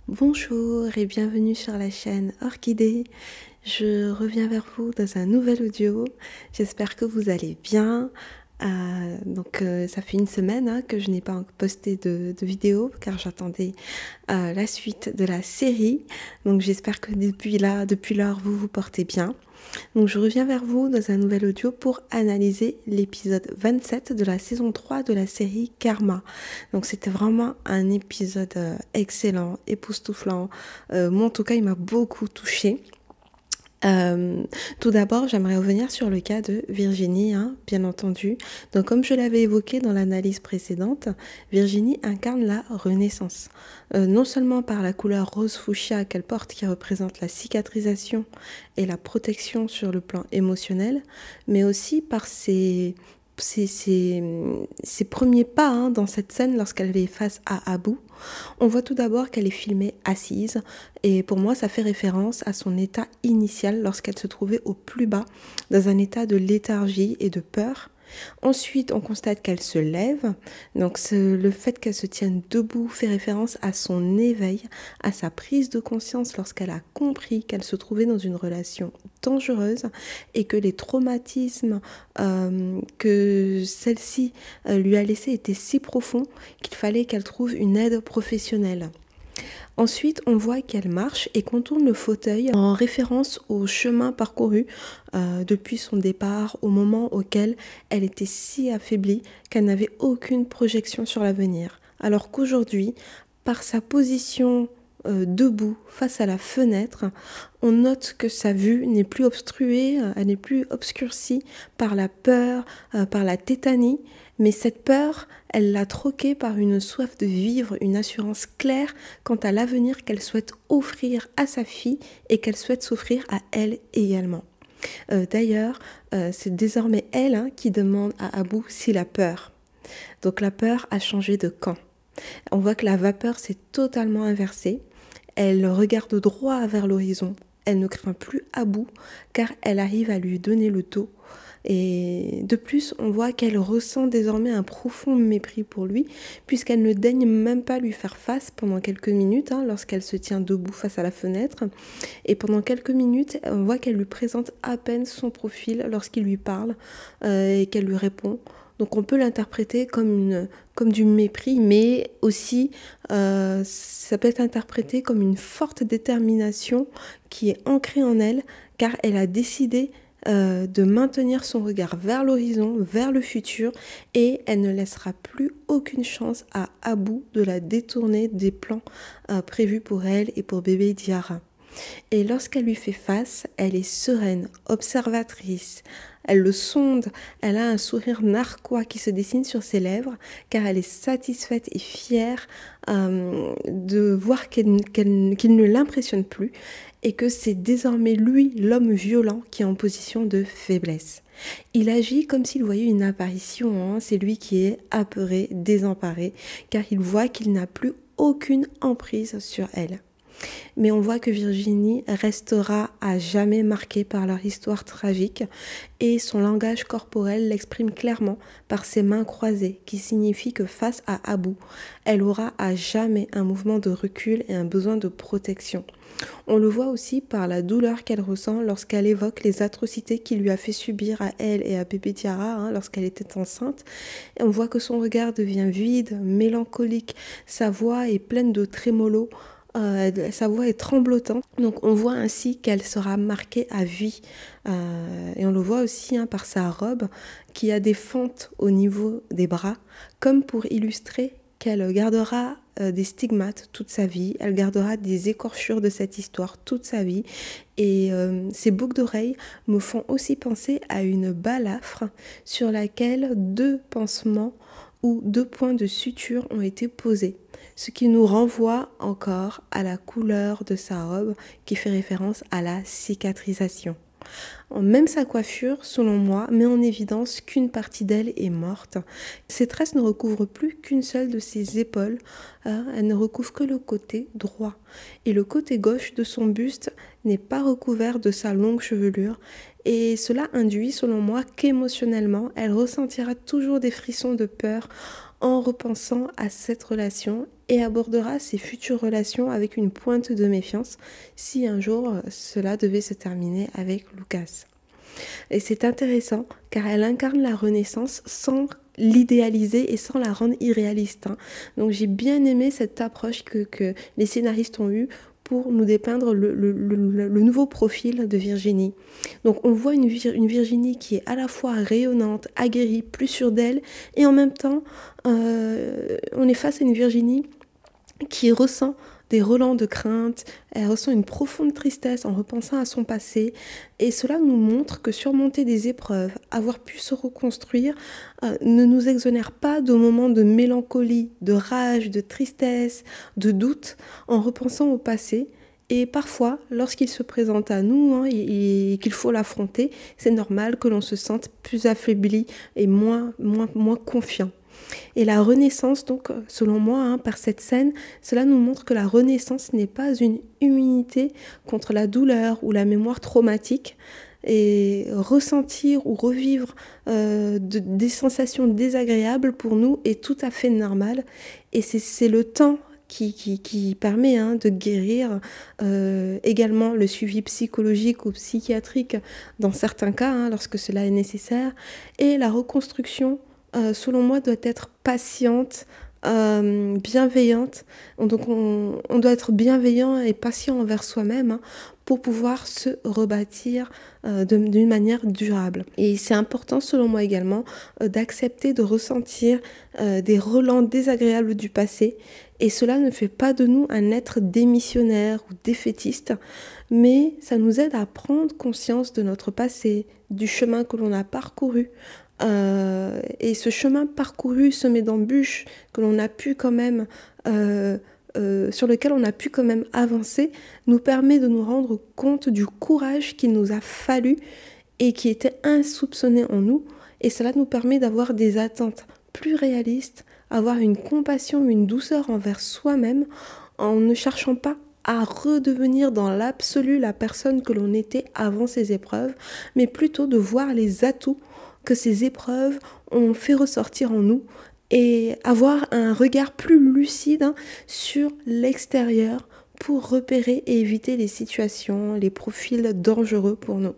Bonjour et bienvenue sur la chaîne Orchidée. Je reviens vers vous dans un nouvel audio. J'espère que vous allez bien. Ça fait une semaine que je n'ai pas posté de vidéo car j'attendais la suite de la série. Donc j'espère que depuis lors vous vous portez bien. Donc je reviens vers vous dans un nouvel audio pour analyser l'épisode 27 de la saison 3 de la série Karma. Donc c'était vraiment un épisode excellent, époustouflant. Moi en tout cas il m'a beaucoup touchée. Tout d'abord, j'aimerais revenir sur le cas de Virginie, bien entendu. Donc, comme je l'avais évoqué dans l'analyse précédente, Virginie incarne la renaissance. Non seulement par la couleur rose fuchsia qu'elle porte, qui représente la cicatrisation et la protection sur le plan émotionnel, mais aussi par ses premiers pas dans cette scène lorsqu'elle est face à Abou. On voit tout d'abord qu'elle est filmée assise et pour moi ça fait référence à son état initial lorsqu'elle se trouvait au plus bas dans un état de léthargie et de peur. Ensuite, on constate qu'elle se lève, donc le fait qu'elle se tienne debout fait référence à son éveil, à sa prise de conscience lorsqu'elle a compris qu'elle se trouvait dans une relation dangereuse et que les traumatismes que celle-ci lui a laissés étaient si profonds qu'il fallait qu'elle trouve une aide professionnelle. Ensuite, on voit qu'elle marche et contourne le fauteuil en référence au chemin parcouru depuis son départ, au moment auquel elle était si affaiblie qu'elle n'avait aucune projection sur l'avenir. Alors qu'aujourd'hui, par sa position debout face à la fenêtre, on note que sa vue n'est plus obstruée, elle n'est plus obscurcie par la peur, par la tétanie, mais cette peur, elle l'a troquée par une soif de vivre, une assurance claire quant à l'avenir qu'elle souhaite offrir à sa fille et qu'elle souhaite s'offrir à elle également. D'ailleurs, c'est désormais elle qui demande à Abou s'il a peur. Donc la peur a changé de camp. On voit que la vapeur s'est totalement inversée. Elle regarde droit vers l'horizon. Elle ne craint plus Abou car elle arrive à lui donner le dos. Et de plus, on voit qu'elle ressent désormais un profond mépris pour lui, puisqu'elle ne daigne même pas lui faire face pendant quelques minutes, lorsqu'elle se tient debout face à la fenêtre. Et pendant quelques minutes, on voit qu'elle lui présente à peine son profil lorsqu'il lui parle et qu'elle lui répond. Donc on peut l'interpréter comme du mépris, mais aussi ça peut être interprété comme une forte détermination qui est ancrée en elle, car elle a décidé de maintenir son regard vers l'horizon, vers le futur, et elle ne laissera plus aucune chance à Abou de la détourner des plans prévus pour elle et pour bébé Diarra. Et lorsqu'elle lui fait face, elle est sereine, observatrice, elle le sonde, elle a un sourire narquois qui se dessine sur ses lèvres, car elle est satisfaite et fière de voir qu'il ne l'impressionne plus, et que c'est désormais lui, l'homme violent, qui est en position de faiblesse. Il agit comme s'il voyait une apparition, c'est lui qui est apeuré, désemparé, car il voit qu'il n'a plus aucune emprise sur elle. Mais on voit que Virginie restera à jamais marquée par leur histoire tragique et son langage corporel l'exprime clairement par ses mains croisées, qui signifie que face à Abou, elle aura à jamais un mouvement de recul et un besoin de protection. On le voit aussi par la douleur qu'elle ressent lorsqu'elle évoque les atrocités qu'il lui a fait subir à elle et à bébé Diarra lorsqu'elle était enceinte. Et on voit que son regard devient vide, mélancolique, sa voix est pleine de trémolo. Sa voix est tremblotante, donc on voit ainsi qu'elle sera marquée à vie, et on le voit aussi par sa robe qui a des fentes au niveau des bras, comme pour illustrer qu'elle gardera des stigmates toute sa vie, elle gardera des écorchures de cette histoire toute sa vie, et ces boucles d'oreilles me font aussi penser à une balafre sur laquelle 2 pansements ou 2 points de suture ont été posés. Ce qui nous renvoie encore à la couleur de sa robe qui fait référence à la cicatrisation. Même sa coiffure, selon moi, met en évidence qu'une partie d'elle est morte. Ses tresses ne recouvrent plus qu'une seule de ses épaules, elle ne recouvre que le côté droit. Et le côté gauche de son buste n'est pas recouvert de sa longue chevelure. Et cela induit, selon moi, qu'émotionnellement, elle ressentira toujours des frissons de peur en repensant à cette relation et abordera ses futures relations avec une pointe de méfiance si un jour cela devait se terminer avec Lucas. Et c'est intéressant car elle incarne la Renaissance sans l'idéaliser et sans la rendre irréaliste. Donc j'ai bien aimé cette approche que les scénaristes ont eue pour nous dépeindre le nouveau profil de Virginie. Donc on voit une Virginie qui est à la fois rayonnante, aguerrie, plus sûre d'elle, et en même temps on est face à une Virginie qui ressent des relents de crainte, elle ressent une profonde tristesse en repensant à son passé, et cela nous montre que surmonter des épreuves, avoir pu se reconstruire, ne nous exonère pas de moments de mélancolie, de rage, de tristesse, de doute, en repensant au passé. Et parfois, lorsqu'il se présente à nous et qu'il faut l'affronter, c'est normal que l'on se sente plus affaibli et moins confiant. Et la Renaissance, donc, selon moi, par cette scène, cela nous montre que la Renaissance n'est pas une immunité contre la douleur ou la mémoire traumatique. Et ressentir ou revivre des sensations désagréables pour nous est tout à fait normal. Et c'est le temps qui permet de guérir, également le suivi psychologique ou psychiatrique dans certains cas, lorsque cela est nécessaire, et la reconstruction selon moi, doit être patiente, bienveillante. Donc on doit être bienveillant et patient envers soi-même pour pouvoir se rebâtir d'une manière durable. Et c'est important, selon moi également, d'accepter de ressentir des relents désagréables du passé. Et cela ne fait pas de nous un être démissionnaire ou défaitiste, mais ça nous aide à prendre conscience de notre passé, du chemin que l'on a parcouru, et ce chemin parcouru, semé d'embûches que l'on a pu quand même, sur lequel on a pu quand même avancer, nous permet de nous rendre compte du courage qu'il nous a fallu et qui était insoupçonné en nous. Et cela nous permet d'avoir des attentes plus réalistes, avoir une compassion, une douceur envers soi-même, en ne cherchant pas à redevenir dans l'absolu la personne que l'on était avant ces épreuves, mais plutôt de voir les atouts que ces épreuves ont fait ressortir en nous et avoir un regard plus lucide sur l'extérieur pour repérer et éviter les situations, les profils dangereux pour nous.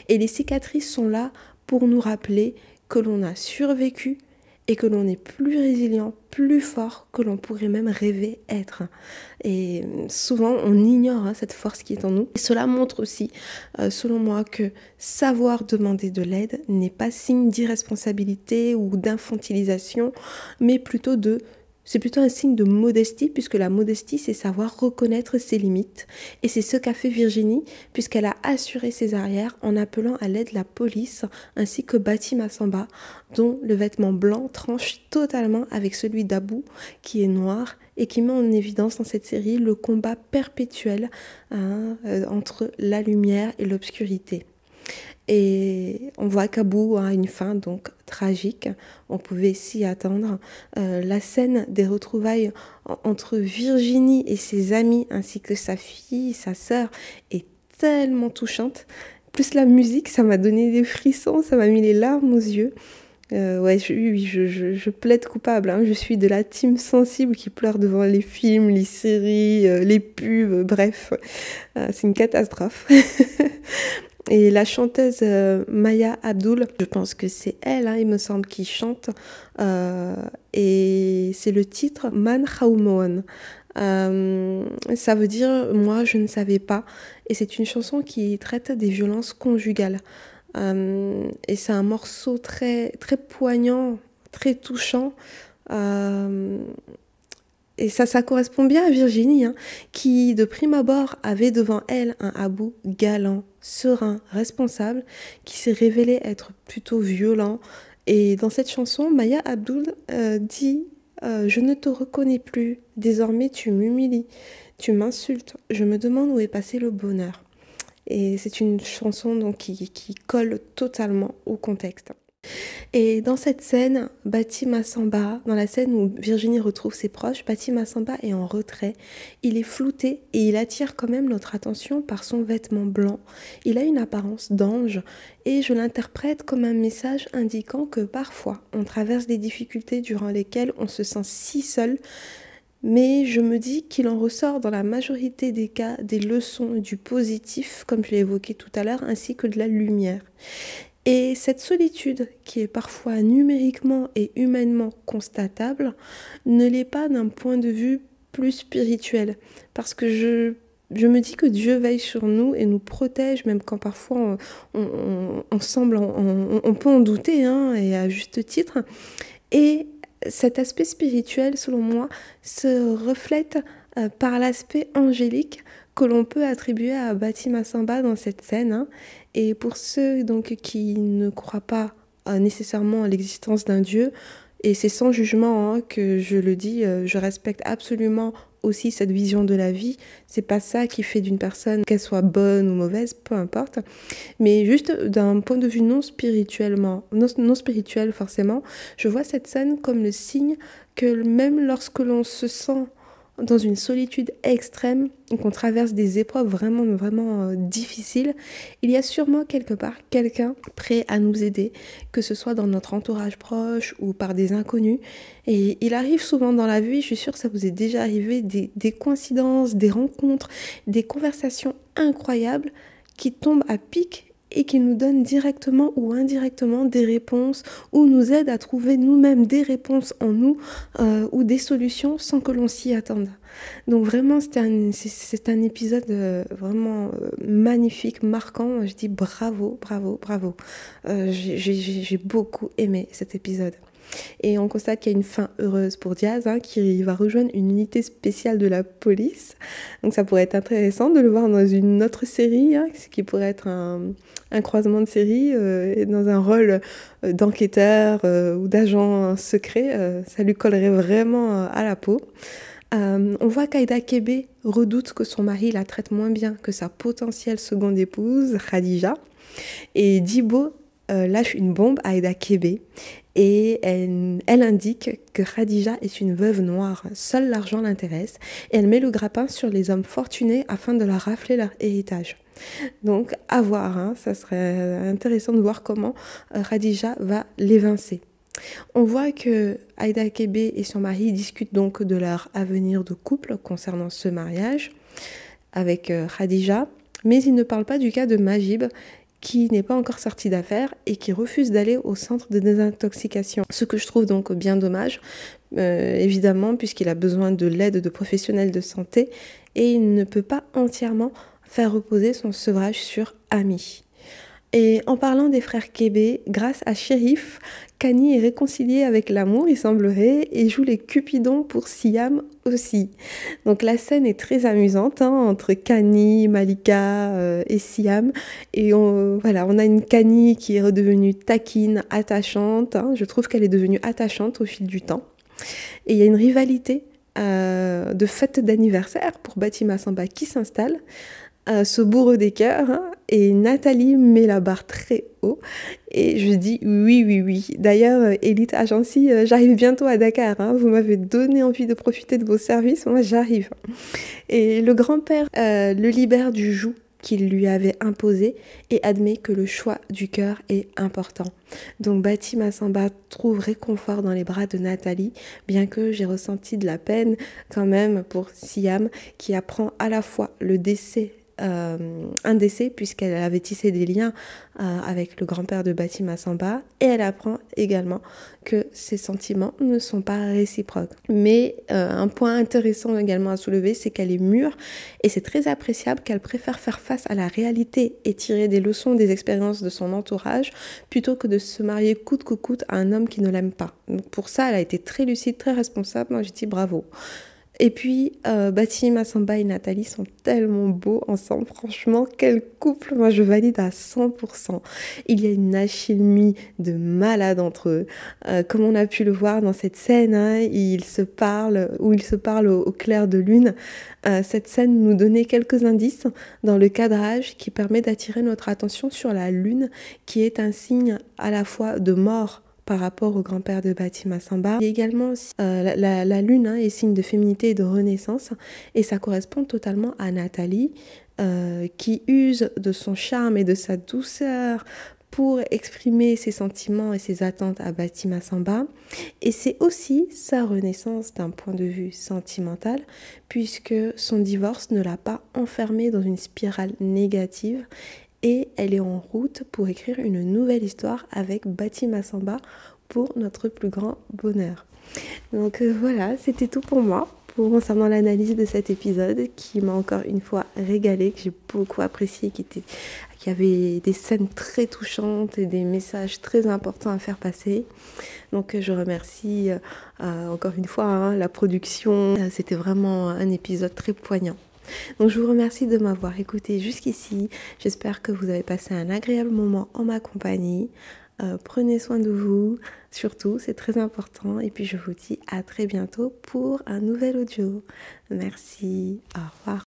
Et les cicatrices sont là pour nous rappeler que l'on a survécu et que l'on est plus résilient, plus fort que l'on pourrait même rêver être. Et souvent, on ignore cette force qui est en nous. Et cela montre aussi, selon moi, que savoir demander de l'aide n'est pas signe d'irresponsabilité ou d'infantilisation, mais c'est plutôt un signe de modestie, puisque la modestie, c'est savoir reconnaître ses limites. Et c'est ce qu'a fait Virginie, puisqu'elle a assuré ses arrières en appelant à l'aide la police, ainsi que Bati Massamba, dont le vêtement blanc tranche totalement avec celui d'Abou, qui est noir, et qui met en évidence dans cette série le combat perpétuel entre la lumière et l'obscurité. Et on voit qu'Abou a une fin donc tragique, on pouvait s'y attendre. La scène des retrouvailles entre Virginie et ses amis ainsi que sa fille, sa sœur est tellement touchante. Plus la musique, ça m'a donné des frissons, ça m'a mis les larmes aux yeux. Je plaide coupable, je suis de la team sensible qui pleure devant les films, les séries, les pubs, bref, c'est une catastrophe. Et la chanteuse Maya Abdul, je pense que c'est elle, il me semble, qui chante, et c'est le titre Man Khaumoan. Ça veut dire moi je ne savais pas, et c'est une chanson qui traite des violences conjugales. Et c'est un morceau très, très poignant, très touchant. Et ça correspond bien à Virginie, qui de prime abord avait devant elle un Abou galant, serein, responsable, qui s'est révélé être plutôt violent. Et dans cette chanson, Maya Abdul dit je ne te reconnais plus, désormais tu m'humilies, tu m'insultes, je me demande où est passé le bonheur. Et c'est une chanson donc qui colle totalement au contexte. Et dans cette scène, Bati Massamba, dans la scène où Virginie retrouve ses proches, Bati Massamba est en retrait. Il est flouté et il attire quand même notre attention par son vêtement blanc. Il a une apparence d'ange et je l'interprète comme un message indiquant que parfois on traverse des difficultés durant lesquelles on se sent si seul. Mais je me dis qu'il en ressort dans la majorité des cas des leçons du positif, comme je l'ai évoqué tout à l'heure, ainsi que de la lumière. Et cette solitude, qui est parfois numériquement et humainement constatable, ne l'est pas d'un point de vue plus spirituel. Parce que je me dis que Dieu veille sur nous et nous protège, même quand parfois on semble, on peut en douter, hein, et à juste titre. Et cet aspect spirituel, selon moi, se reflète par l'aspect angélique que l'on peut attribuer à Bati Massamba dans cette scène, hein. Et pour ceux donc qui ne croient pas nécessairement à l'existence d'un Dieu, et c'est sans jugement, hein, que je le dis, je respecte absolument aussi cette vision de la vie. C'est pas ça qui fait d'une personne qu'elle soit bonne ou mauvaise, peu importe. Mais juste d'un point de vue non spirituel forcément, je vois cette scène comme le signe que même lorsque l'on se sent dans une solitude extrême, qu'on traverse des épreuves vraiment difficiles, il y a sûrement quelque part quelqu'un prêt à nous aider, que ce soit dans notre entourage proche ou par des inconnus. Et il arrive souvent dans la vie, je suis sûre que ça vous est déjà arrivé, des coïncidences, des rencontres, des conversations incroyables qui tombent à pic et qui nous donnent directement ou indirectement des réponses ou nous aident à trouver nous-mêmes des réponses en nous ou des solutions sans que l'on s'y attende. Donc vraiment, c'est un épisode vraiment magnifique, marquant. Je dis bravo. J'ai beaucoup aimé cet épisode. Et on constate qu'il y a une fin heureuse pour Diaz, hein, qui va rejoindre une unité spéciale de la police. Donc ça pourrait être intéressant de le voir dans une autre série, hein, ce qui pourrait être un croisement de série, dans un rôle d'enquêteur ou d'agent secret. Ça lui collerait vraiment à la peau. On voit qu'Aïda Kébé redoute que son mari la traite moins bien que sa potentielle seconde épouse, Khadija. Et Djibo lâche une bombe à Aïda Kébé et elle indique que Khadija est une veuve noire. Seul l'argent l'intéresse et elle met le grappin sur les hommes fortunés afin de leur rafler leur héritage. Donc à voir, hein, ça serait intéressant de voir comment Khadija va l'évincer. On voit que Aïda Kébé et son mari discutent donc de leur avenir de couple concernant ce mariage avec Khadija, mais ils ne parlent pas du cas de Majib qui n'est pas encore sorti d'affaires et qui refuse d'aller au centre de désintoxication. Ce que je trouve donc bien dommage, évidemment, puisqu'il a besoin de l'aide de professionnels de santé et il ne peut pas entièrement faire reposer son sevrage sur Ami. Et en parlant des frères Kébé, grâce à Chérif, Kani est réconcilié avec l'amour, il semblerait, et joue les Cupidons pour Siam aussi. Donc la scène est très amusante, hein, entre Kani, Malika et Siam. Et on a une Kani qui est redevenue taquine, attachante. Hein. Je trouve qu'elle est devenue attachante au fil du temps. Et il y a une rivalité de fête d'anniversaire pour Bati Massamba qui s'installe. Ce bourreau des cœurs, hein, et Nathalie met la barre très haut et je dis oui. D'ailleurs, Elite Agency, j'arrive bientôt à Dakar, hein, vous m'avez donné envie de profiter de vos services, moi j'arrive. Et le grand-père le libère du joug qu'il lui avait imposé et admet que le choix du cœur est important. Donc Bati Massamba trouve réconfort dans les bras de Nathalie, bien que j'ai ressenti de la peine quand même pour Siam qui apprend à la fois le décès, un décès puisqu'elle avait tissé des liens avec le grand-père de Bati Massamba et elle apprend également que ses sentiments ne sont pas réciproques. Mais un point intéressant également à soulever, c'est qu'elle est mûre et c'est très appréciable qu'elle préfère faire face à la réalité et tirer des leçons des expériences de son entourage plutôt que de se marier coûte que coûte à un homme qui ne l'aime pas. Donc pour ça, elle a été très lucide, très responsable. Moi, je dis bravo. Et puis, Bati Massamba et Nathalie sont tellement beaux ensemble. Franchement, quel couple! Moi, je valide à 100%. Il y a une alchimie de malade entre eux. Comme on a pu le voir dans cette scène, hein, ils se parlent, où ils se parlent au clair de lune. Cette scène nous donnait quelques indices dans le cadrage qui permet d'attirer notre attention sur la lune, qui est un signe à la fois de mort par rapport au grand-père de Bati Massamba. Il y a également la lune, hein, est signe de féminité et de renaissance, et ça correspond totalement à Nathalie, qui use de son charme et de sa douceur pour exprimer ses sentiments et ses attentes à Bati Massamba. Et c'est aussi sa renaissance d'un point de vue sentimental, puisque son divorce ne l'a pas enfermée dans une spirale négative, et elle est en route pour écrire une nouvelle histoire avec Bati Massamba pour notre plus grand bonheur. Donc voilà, c'était tout pour moi concernant l'analyse de cet épisode qui m'a encore une fois régalé, que j'ai beaucoup apprécié, qui avait des scènes très touchantes et des messages très importants à faire passer. Donc je remercie encore une fois, hein, la production. C'était vraiment un épisode très poignant. Donc je vous remercie de m'avoir écouté jusqu'ici. J'espère que vous avez passé un agréable moment en ma compagnie. Prenez soin de vous, surtout, c'est très important. Et puis je vous dis à très bientôt pour un nouvel audio. Merci, au revoir.